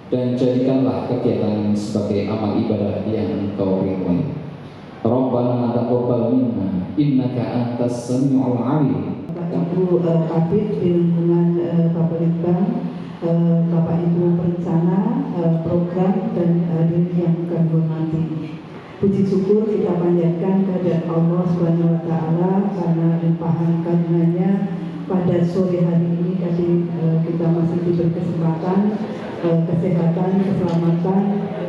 dan jadikanlah kegiatan sebagai amal ibadah yang Engkau ridhoi. Rabbana taqabbal minna innaka antas samiul alim. Ibu Kabid di lingkungan Bapak Litbang, Bapak Ibu perencana program dan hadirin yang kami hormati. Puji syukur kita panjatkan kehadirat Allah Subhanahu wa taala karena limpahan karunia-Nya pada sore hari ini kita masih diberi kesempatan kesehatan, keselamatan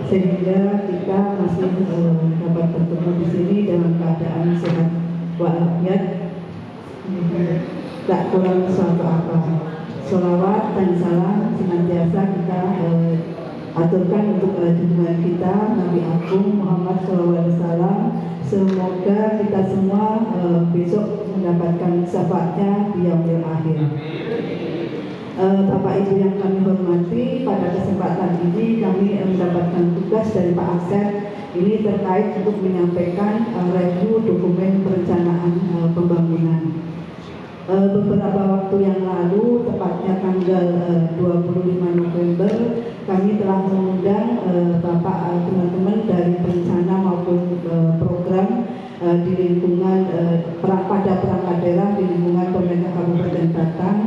sehingga kita masih dapat bertemu di sini dalam keadaan sehat walafiat, tak kurang suatu apa. Sholawat dan salam senantiasa kita aturkan untuk junjungan kita Nabi Agung Muhammad SAW. Semoga kita semua besok mendapatkan syafaatnya di yaumil akhir. Bapak Ibu yang kami hormati, pada kesempatan ini kami mendapatkan tugas dari Pak Asep ini terkait untuk menyampaikan review dokumen perencanaan pembangunan. Beberapa waktu yang lalu, tepatnya tanggal 25 November, kami telah mengundang Bapak teman-teman dari perencana maupun program di lingkungan pada perangkat daerah di lingkungan pemerintah Kabupaten Batang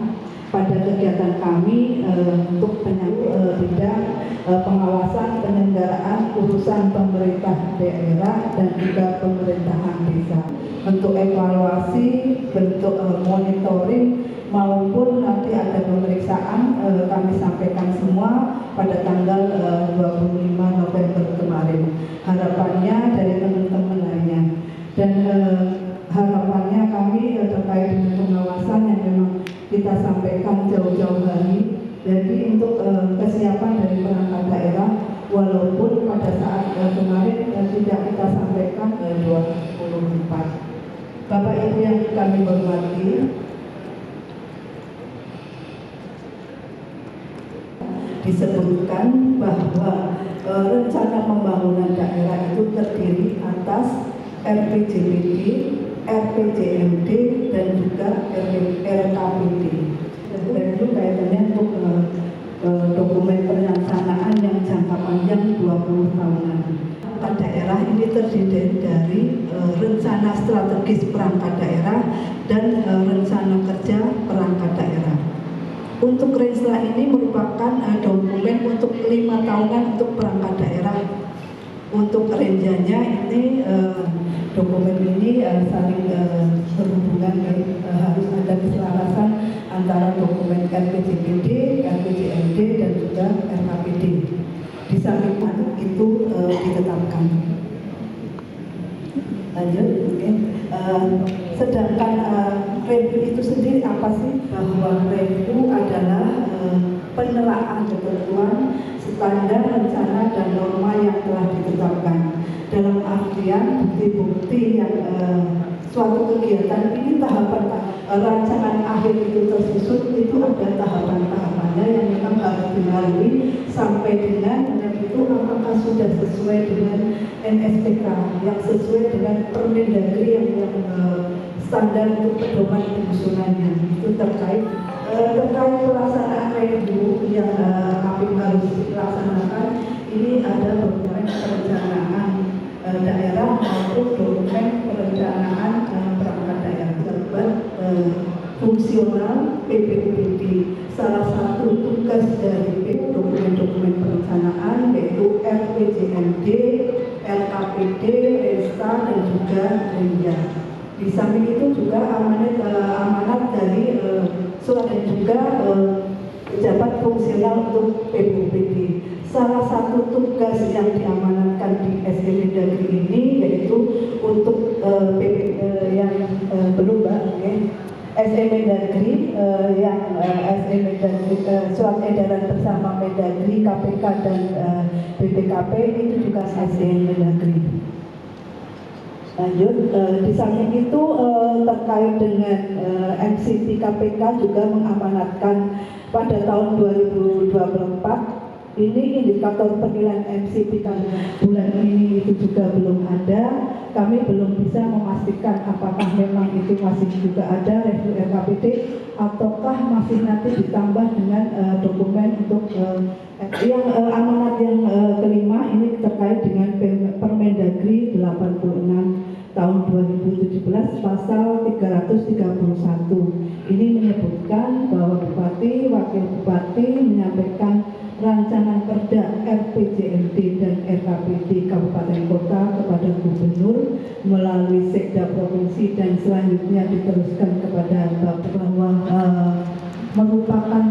pada kegiatan kami untuk bidang pengawasan penyelenggaraan urusan pemerintah daerah dan juga pemerintahan desa. Bentuk evaluasi, bentuk monitoring maupun nanti ada pemeriksaan kami sampaikan semua pada tanggal 25 November kemarin. Harapannya dari teman-teman lainnya dan harapannya kami terkait dengan pengawasan yang memang kita sampaikan jauh-jauh hari. Jadi untuk kesiapan dari perangkat daerah, walaupun pada saat kemarin tidak kita sampaikan 24. Bapak Ibu yang kami hormati, disebutkan bahwa rencana pembangunan daerah itu terdiri atas RPJMD, RPJMD dan juga RKPD. Dan itu kaitannya untuk dokumen perencanaan yang jangka panjang 20 tahunan. Daerah ini terdiri dari rencana strategis perangkat daerah dan rencana kerja perangkat daerah. Untuk renstra ini merupakan dokumen untuk 5 tahunan untuk perangkat daerah. Untuk renjanya ini dokumen ini saling berhubungan, harus ada keselarasan antara dokumen RPJMD, RPJMD dan juga RKPD. Di samping itu ditetapkan. Lanjut, oke. Sedangkan review itu sendiri apa sih? Bahwa review adalah penelaahan ketentuan standar rencana dan norma yang telah ditetapkan. Dalam artian bukti-bukti yang suatu kegiatan ini tahapan rancangan akhir itu tersusun, itu ada tahapan-tahapannya yang memang harus dilalui sampai dengan itu apakah sudah sesuai dengan NSPK yang sesuai dengan Permendagri yang standar untuk pedoman penyusunannya. Itu terkait pelaksanaan review yang kami harus dilaksanakan. Ini ada dokumen perencanaan daerah maupun dokumen perencanaan perangkat daerah serta fungsional PPUPD. Salah satu tugas dari dokumen-dokumen perencanaan yaitu RPJMD, LKPD, RESTA dan juga RENJA. Di samping itu juga amanat dari surat dan juga pejabat fungsional untuk PPUPD. Salah satu tugas yang diamanatkan di SM Mendagri ini yaitu untuk yang belum SM Mendagri yang SM Mendagri surat edaran bersama Mendagri, KPK dan BPKP itu juga SM Mendagri. Lanjut, di samping itu terkait dengan MCT KPK juga mengamanatkan pada tahun 2024 ini indikator penilaian MCT bulan ini itu juga belum ada. Kami belum bisa memastikan apakah memang itu masih juga ada review RKPD ataukah masih nanti ditambah dengan dokumen untuk yang amanat yang kelima ini terkait dengan Permendagri 86 tahun 2017 pasal 331. Ini menyebutkan bahwa Bupati, Wakil Bupati menyampaikan rancangan perda RPJMD dan RKPD Kabupaten Kota kepada Gubernur melalui Sekda Provinsi dan selanjutnya diteruskan kepada bahwa merupakan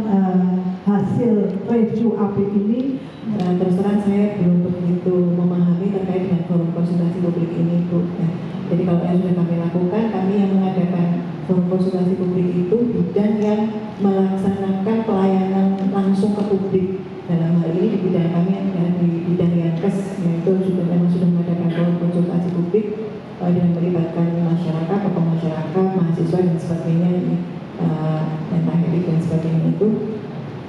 hasil review AP ini. Terus terang saya belum begitu memahami terkait dengan forum konsultasi publik ini, Bu. Jadi kalau yang sudah kami lakukan, kami yang mengadakan forum konsultasi publik itu bidang yang melaksanakan pelayanan langsung ke publik. Dalam hal ini di bidang kami adalah di bidang Yankes, yaitu memang sudah mengadakan forum konsultasi publik dengan melibatkan masyarakat, tokoh masyarakat, mahasiswa dan sebagainya, dan elit dan sebagainya itu.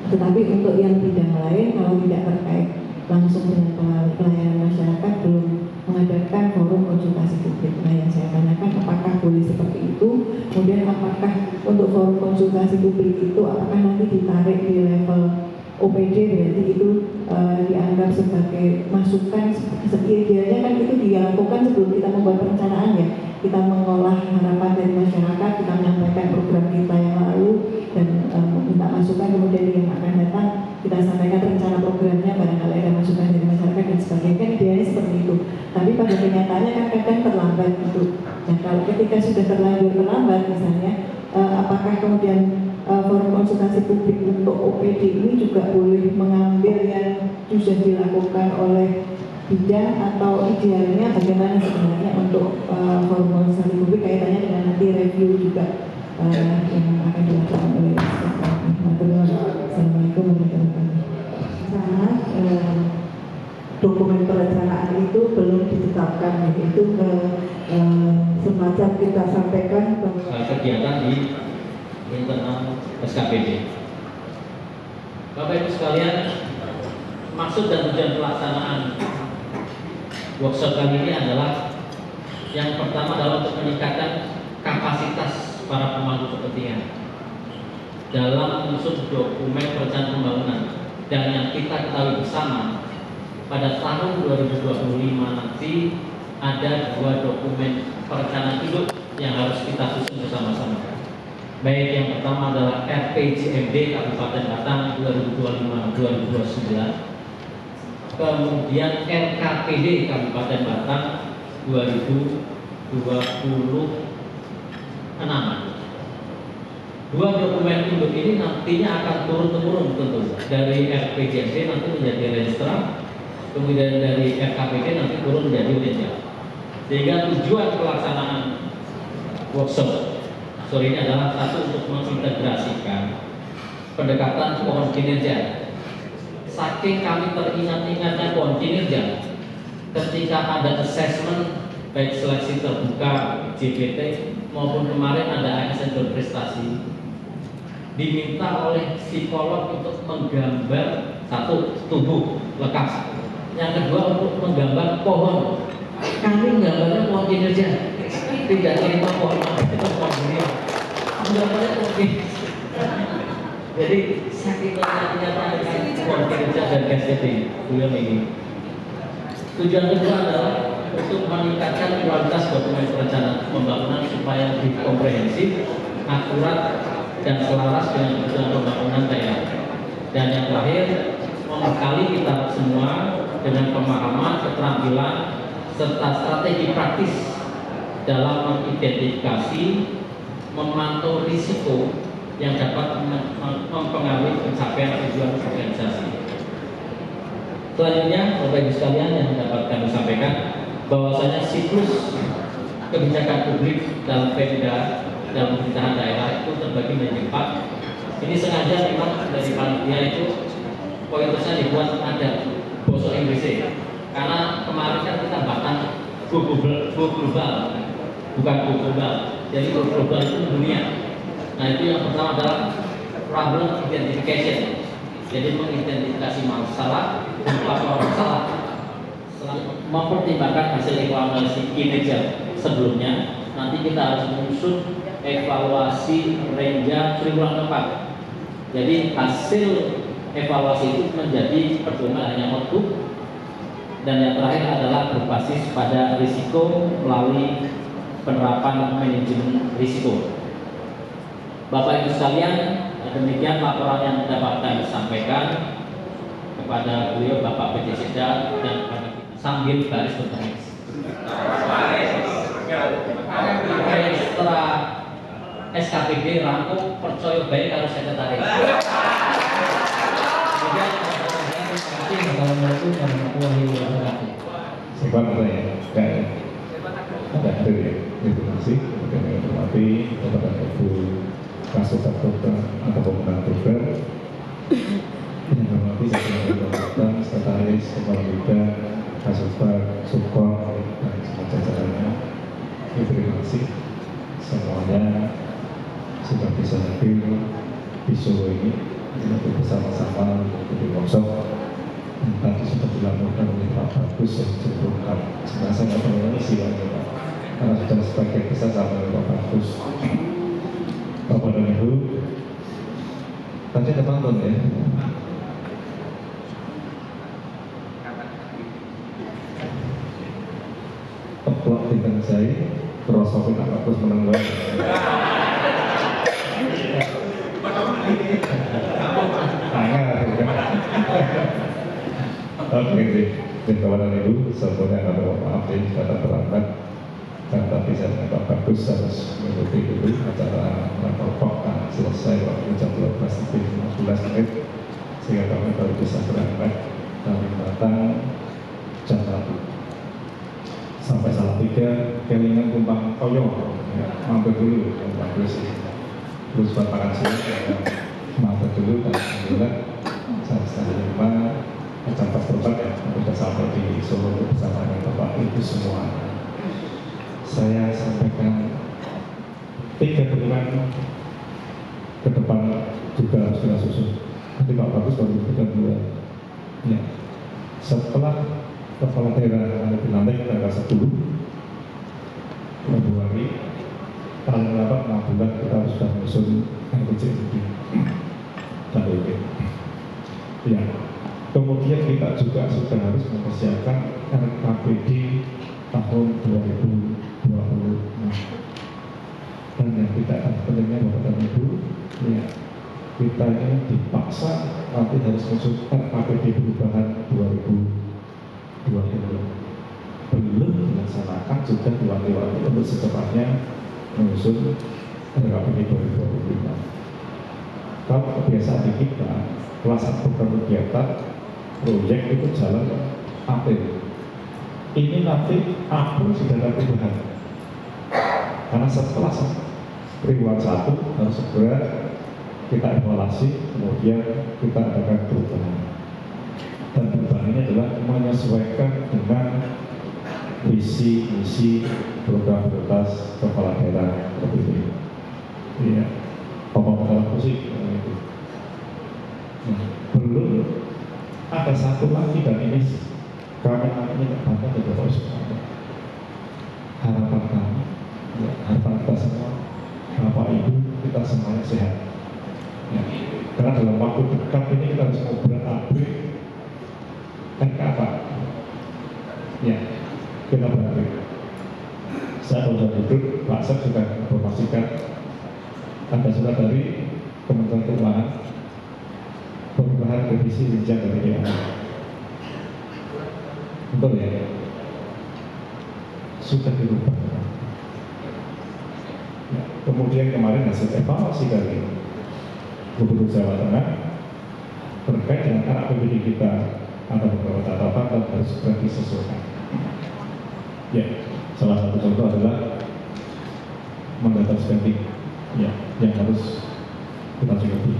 Tetapi untuk yang bidang lain, kalau tidak terkait langsung dengan pelayanan masyarakat, belum mengadakan forum konsultasi publik. Nah, yang saya tanyakan apakah boleh seperti itu, kemudian apakah untuk forum konsultasi publik itu apakah nanti ditarik di level OPD, berarti itu dianggap sebagai masukan. Idealnya kan itu dilakukan sebelum kita membuat perencanaan, ya. Kita mengolah harapan dari masyarakat, kita menyampaikan program kita yang lalu dan minta masukan, kemudian yang akan datang kita sampaikan rencana programnya, barangkali ada masukan dari masyarakat dan sebagainya. Kan idealnya seperti itu. Tapi pada kenyataannya kan kadang terlambat itu. Nah, kalau ketika sudah terlanjur terlambat misalnya, apakah kemudian forum konsultasi publik untuk OPD ini juga boleh mengambil yang sudah dilakukan oleh bidang, atau idealnya bagaimana sebenarnya untuk forum konsultasi publik kaitannya dengan nanti review juga yang akan dilakukan oleh Assalamualaikum warahmatullahi wabarakatuh. Dokumen perencanaan itu belum ditetapkan, itu semacam kita sampaikan kegiatan di internal SKPD. Bapak Ibu sekalian, maksud dan tujuan pelaksanaan workshop kali ini adalah yang pertama adalah untuk meningkatkan kapasitas para pemangku kepentingan dalam menyusun dokumen perencanaan pembangunan, dan yang kita ketahui bersama pada tahun 2025 nanti ada 2 dokumen perencanaan hidup yang harus kita susun bersama-sama. Baik, yang pertama adalah RPJMD Kabupaten Batang 2025-2029, kemudian RKPD Kabupaten Batang 2026. 2 dokumen induk ini nantinya akan turun-temurun tentu. Dari RPJMD nanti menjadi Renstra, kemudian dari RKPD nanti turun menjadi Unija. Sehingga tujuan pelaksanaan workshop sore ini adalah satu, untuk mengintegrasikan pendekatan pohon kinerja. Saking kami teringat-ingatnya pohon kinerja, ketika ada assessment baik seleksi terbuka JPT maupun kemarin ada ASN berprestasi, diminta oleh psikolog untuk menggambar satu tubuh lekas, yang kedua untuk menggambar pohon. Kami menggambarnya pohon kinerja, tidak terima pohon itu pohon dunia, menggambarnya pohon kinerja. Jadi saking ternyata dengan pohon kinerja dan SCT beliau ini. Tujuan kedua adalah untuk meningkatkan kualitas dokumen perencanaan pembangunan supaya lebih komprehensif, akurat, dan selaras dengan kebutuhan pembangunan daerah. Dan yang terakhir, membekali kita semua dengan pemahaman, keterampilan, serta strategi praktis dalam mengidentifikasi, memantau risiko yang dapat mempengaruhi pencapaian tujuan organisasi. Selanjutnya, Bapak Ibu sekalian, yang dapat kami sampaikan bahwasanya siklus kebijakan publik dalam Pemda dalam pemerintahan daerah itu terbagi menjadi 4. Ini sengaja memang dari panitia itu pointernya dibuat ada bahasa Inggrisnya, karena kemarin kan kita bahkan go global, bukan go global. Jadi go global itu dunia. Nah, itu yang pertama adalah problem identification. Jadi mengidentifikasi masalah, faktor masalah, mempertimbangkan hasil evaluasi kinerja sebelumnya. Nanti kita harus menyusun evaluasi Renja triwulan keempat. Jadi hasil evaluasi itu menjadi pedoman hanya output, dan yang terakhir adalah berbasis pada risiko melalui penerapan manajemen risiko. Bapak Ibu sekalian, demikian laporan yang dapat kami sampaikan kepada beliau Bapak PJ Sekda dan kepada kita sambil baris berbaris. Setelah SKPD rampung percaya baik harus sekretaris. Assalamualaikum warahmatullahi wabarakatuh. Sebab ada ya, ada hadir ya. Terima kasih kepada yang hormati kepada Ibu Kasubag Program atau Pemenang Program yang hormati saya Program, Sekretaris, Kepala Bidang, Kasubag, Subkon dan semua jajarannya. Terima kasih semuanya sudah bisa hadir di Solo ini untuk bersama-sama mengikuti workshop. Tadi sudah dilakukan oleh Pak Bagus yang cenderungkan. Sebenarnya saya nggak tahu isi lagi Pak, karena sudah sebagian besar sama dengan Pak Bagus. Bapak dan Ibu, tadi ada pantun ya. Teplak tinggal saya, terosopin Pak Bagus menengah. Oke, kawan Ibu, sebetulnya ada maaf ini kata terlambat, dan tapi saya menganggap bagus harus mengikuti dulu acara rapor dan selesai waktu jam 12:15 sehingga kami baru bisa berangkat dari datang jam 1 sampai salah 3 kelingan tumpang koyo ya, mampir dulu yang bagus terus buat makan siang mampir dulu dan alhamdulillah saya 5 acara perbat ya, sudah sampai di Solo bersama dengan Bapak Ibu semua. Saya sampaikan 3 bulan ke depan juga harus kita susun. Nanti Pak Bagus baru berikan 2. Ya. Setelah kepala daerah dilantik tanggal 10 Februari, paling lambat 6 bulan kita harus sudah menyusun RPJMD dan WP. Ya. Kemudian kita juga sudah harus mempersiapkan RKPD tahun 2026. Dan yang tidak pentingnya Bapak dan Ibu, ya, kita ini dipaksa nanti harus masuk RKPD perubahan 2020. Belum dilaksanakan sudah diwakili untuk secepatnya menyusun RKPD 2025. Kalau kebiasaan di kita, pelaksanaan program kegiatan proyek itu jalan April. Ini nanti April sudah ada perubahan. Karena setelah triwulan 1 harus segera kita evaluasi, kemudian kita adakan perubahan. Dan perubahan ini adalah menyesuaikan dengan visi misi program prioritas kepala daerah provinsi. Iya, apa-apa musik itu. Belum ada satu lagi dan ini kami namanya bangga dari Bapak Soekarno. Harapan kami, ya, harapan kita semua, Bapak Ibu kita semuanya sehat. Ya, karena dalam waktu dekat ini kita harus ngobrol upgrade RK apa? Ya, kita berupgrade. Saya sudah duduk, Pak Sep sudah informasikan ada surat dari Kementerian Keuangan perubahan revisi rincian dari DA. Betul ya? Sudah dirubah. Ya, kemudian kemarin hasil evaluasi dari Gubernur Jawa Tengah terkait dengan RAPBD kita ada beberapa catatan dan harus segera disesuaikan. Ya, salah satu contoh adalah mandatar spending, ya, yang harus kita cukupi.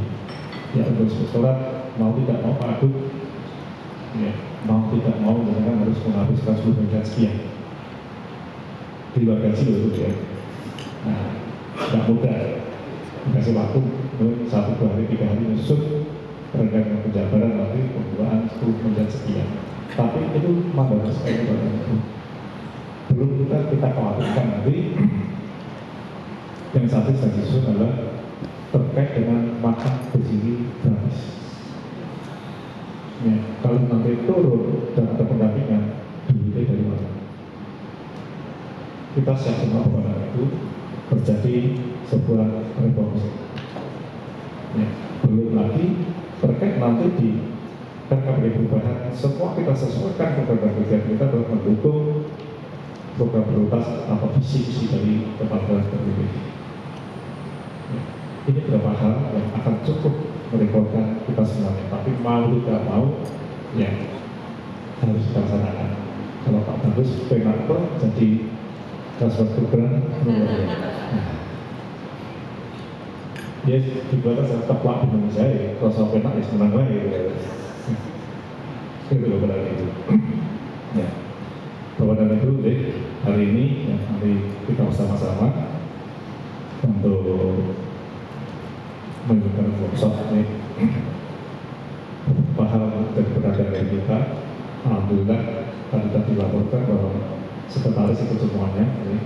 Ya, untuk inspektorat mau tidak mau Pak Agung, ya, mau tidak mau dengan harus menghabiskan 10 miliar sekian di luar gaji itu ya. Nah, tidak mudah dikasih waktu 1, 2 hari, 3 hari menyusun perenggan penjabaran nanti pembukaan 10 miliar sekian. Tapi itu mandat sekali Bapak Ibu. Belum kita khawatirkan nanti Yang satu saya susun adalah terkait dengan makan berdiri gratis. Ya, kalau nanti turun dan ada pendampingan, duitnya dari mana? Kita siap semua kepada itu terjadi sebuah revolusi. Ya, belum lagi terkait nanti di RKPD perubahan, semua kita sesuaikan program kegiatan kita untuk mendukung program prioritas atau visi dari kepada RKPD. Ya, ini beberapa hal yang akan cukup merepotkan kita semuanya, tapi mau tidak mau ya harus kita laksanakan. Kalau Pak Bagus pengen jadi transfer program ya dibuat saya teplak dengan saya kalau saya pengen ya senang lagi itu loh pada itu ya bahwa dan itu hari ini ya, nanti kita bersama-sama untuk menggunakan workshop ini paham dan berada dari kita. Alhamdulillah tadi dilaporkan bahwa sekretaris itu semuanya ini,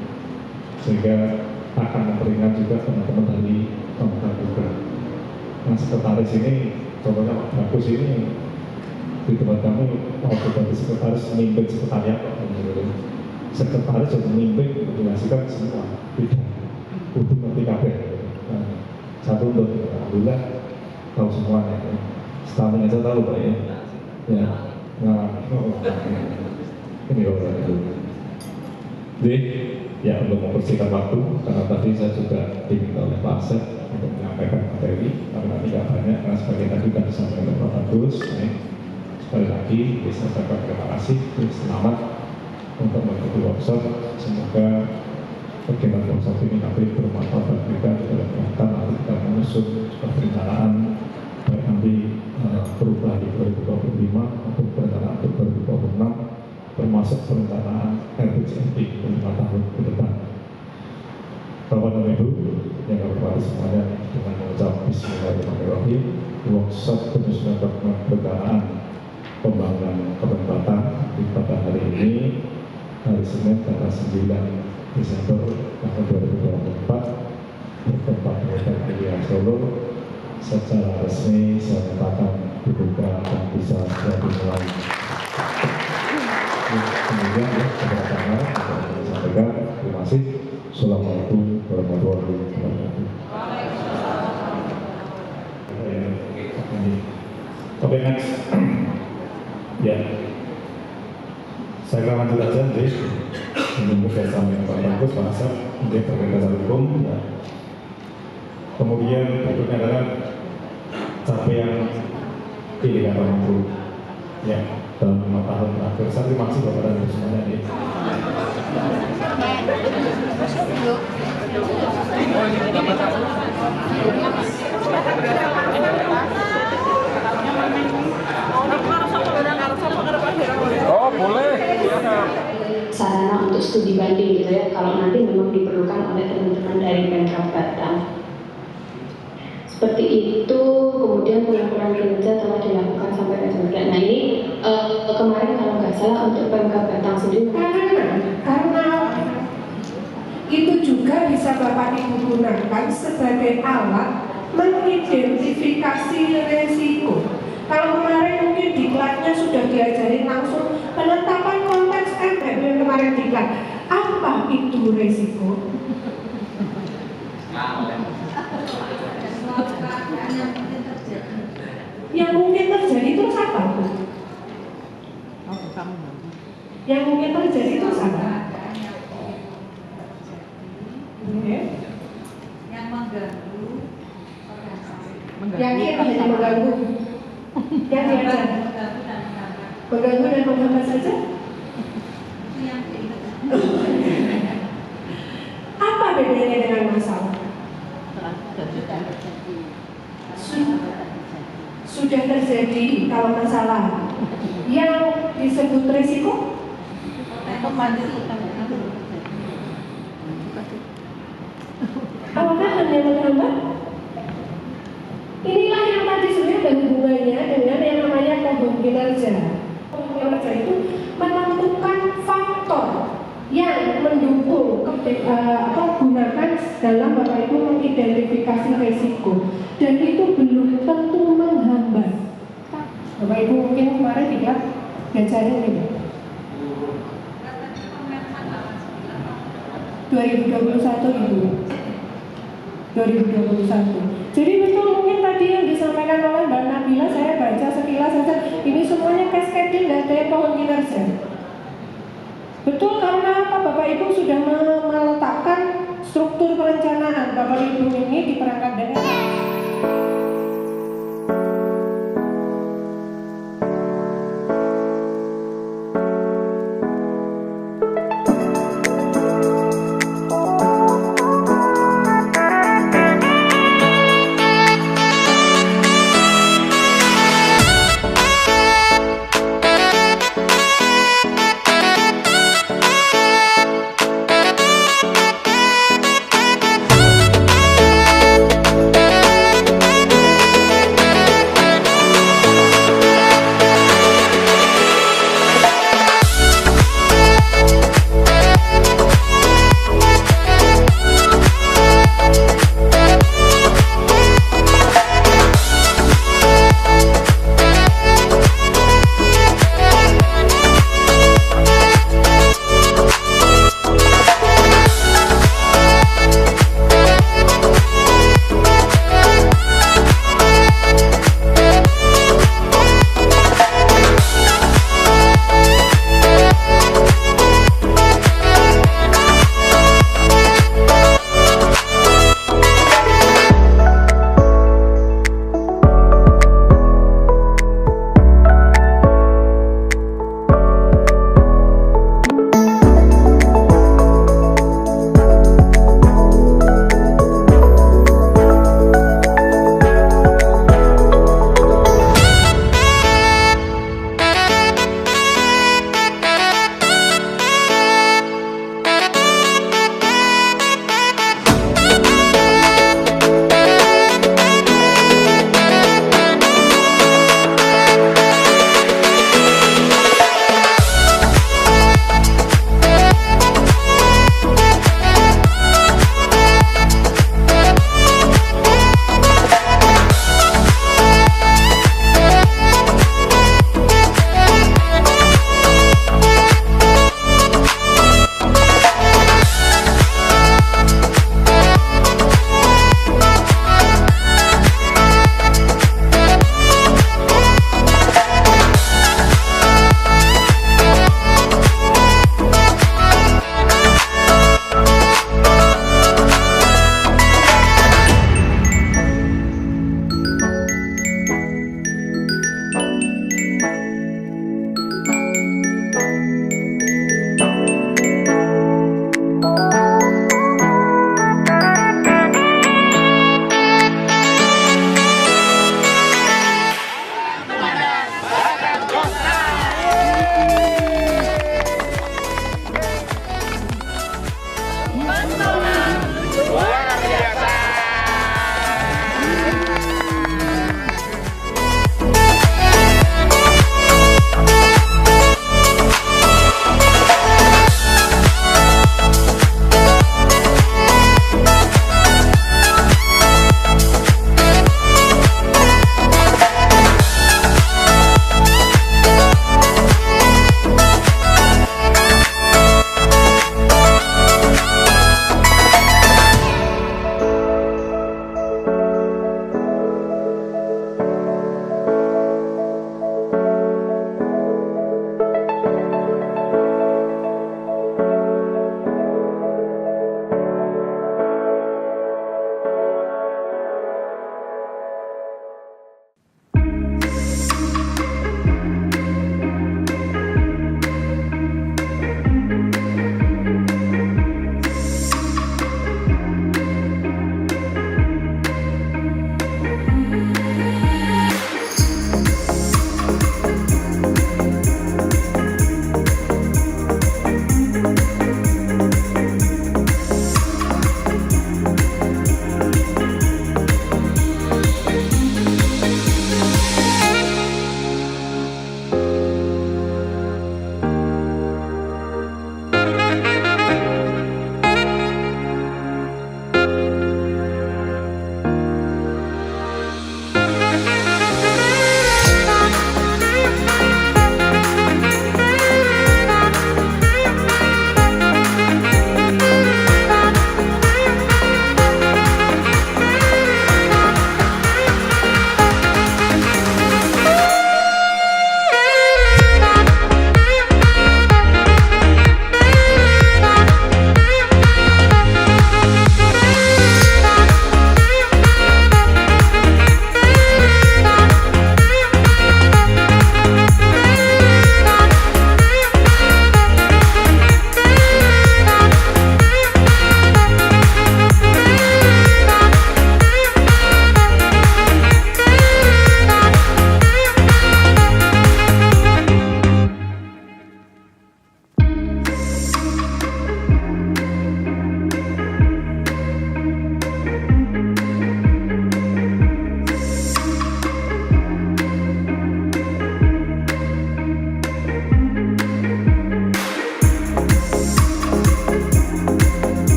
sehingga akan memperingat juga teman-teman dari pemegang program. Nah sekretaris ini contohnya Pak Bagus ini di tempat kami mau sebagai sekretaris memimpin sekretariat, sekretaris yang memimpin menjelaskan semua bidang kudu ngerti kabeh. Satu untuk alhamdulillah tahu semuanya. Stamina saya tahu Pak ya. Ya. Nah, ini orang itu. Jadi ya untuk mempersingkat waktu, karena tadi saya juga diminta oleh Pak Asep untuk menyampaikan materi, tapi nanti tidak banyak karena sebagai tadi sudah disampaikan oleh Pak Bagus. Sekali lagi saya ucapkan terima kasih, selamat untuk mengikuti workshop. Semoga kegiatan workshop ini nanti bermanfaat bagi kita dalam rangka nanti kita mengusung perencanaan baik nanti perubahan di 2025 maupun perencanaan 2026 termasuk perencanaan RPJMD 5 tahun ke depan. Bapak dan Ibu yang kami hormati semuanya, dengan mengucap Bismillahirrahmanirrahim, workshop penyusunan dokumen perencanaan pembangunan Kabupaten Batang pada hari ini hari Senin tanggal 9 Desember tahun 2024 bertempat di Hotel Mulia Solo secara resmi saya nyatakan dibuka dan bisa dimulai. Kemudian ya, keberatan sampaikan terima kasih. Assalamualaikum warahmatullahi wabarakatuh. Oke, next. Ya, saya akan lanjut aja nih menunggu bersama dengan Pak Bagus, Pak Asep untuk terkait dasar hukum. Ya. Kemudian berikutnya adalah capaian indikator mampu. Ya, dalam 5 tahun terakhir. Saya terima kasih kepada Anda semuanya nih. Oh boleh. Sarana untuk studi banding gitu ya, kalau nanti memang diperlukan oleh teman-teman dari Pemkab Batang. Seperti itu, kemudian pengukuran kinerja telah dilakukan sampai ke Jogja. Nah ini kemarin kalau nggak salah untuk Pemkab Batang sendiri. Karena itu juga bisa Bapak Ibu gunakan sebagai alat mengidentifikasi resiko. Kalau kemarin mungkin di kelasnya sudah diajarin langsung penetapan konteks efek yang kemarin di kelas. Apa itu resiko? Yang mungkin terjadi itu apa? Yang mungkin terjadi itu apa? Yang mengganggu Yang ini menjadi mengganggu. Yang diajar mengganggu dan menghambat saja. Apa bedanya dengan masalah? Sudah terjadi kalau masalah yang disebut risiko. Apakah hanya menghambat? Inilah yang tadi sebenarnya ada hubungannya dengan yang namanya kohon kinerja. Kohon kinerja itu menentukan faktor yang mendukung gunakan dalam Bapak Ibu mengidentifikasi resiko, dan itu belum tentu menghambat. Bapak Ibu mungkin kemarin tidak diajarin ini 2021 Ibu 2021. Jadi betul mungkin tadi yang disampaikan oleh Mbak Nabila, saya baca sekilas saja, ini semuanya cascading, nggak ada yang pohon kinerja. Betul, karena apa? Bapak Ibu sudah meletakkan struktur perencanaan Bapak Ibu ini di perangkat daerah.